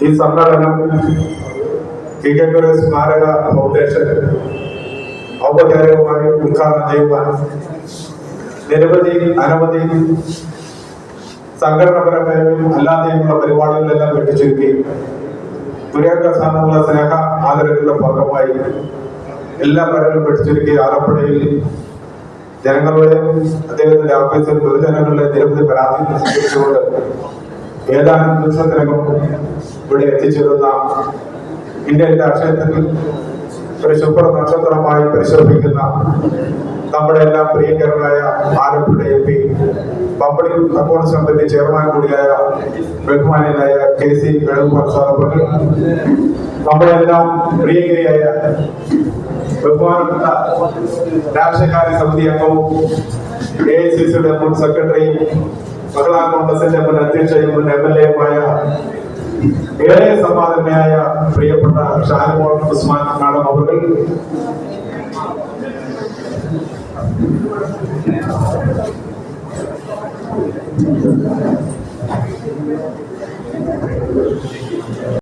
ഈ സമ്മേളനം കിഴക്കര സ്മാരക ഫൗണ്ടേഷൻ ഔപചാരികമായി ഉദ്ഘാടനം ചെയ്യുവാൻ അനവധി സംഘടനാപരമായും അല്ലാതെയുമുള്ള പരിപാടികളെല്ലാം വെട്ടിച്ചുരുക്കി തുരങ്ക സ്ഥാനമുള്ള സ്നേഹ ആദരങ്ങളുടെ ഭാഗമായി എല്ലാ പരലും വെട്ടിച്ചുരുക്കി ആലപ്പുഴയിൽ ജനങ്ങളുടെ അദ്ദേഹത്തിന്റെ ഓഫീസിൽ പൊതുജനങ്ങളുടെ നിരവധി പരാതികൾ സ്വീകരിച്ചുകൊണ്ട് ഏതാനും ദിവസത്തിനകം ഇവിടെ എത്തിച്ചേരുന്ന ഇന്ത്യൻ രാഷ്ട്രീയത്തിൽ ഒരു സൂപ്പർ നക്ഷത്രമായി പരിശോധിക്കുന്ന നമ്മുടെ എല്ലാം പ്രിയങ്കരനായ Alappuzha MP public accounts company chairman കൂടിയായ ബഹുമാന്യനായ KC വേണുഗോപാൽ സാർ, നമ്മളെല്ലാം പ്രിയങ്കരിയായ ബഹുമാനപ്പെട്ട രാഷ്ട്രീയകാര്യ സമിതി അംഗവും AICCയുടെ മുൻ സെക്രട്ടറിയും മഹിളാ കോൺഗ്രസിന്റെ മുൻ അധ്യക്ഷയും മുൻ MLA-യുമായ ഏറെ സമ്മാനനായ പ്രിയപ്പെട്ട ഷാനിമോൾ ഉസ്മാൻ മാഡം അവർ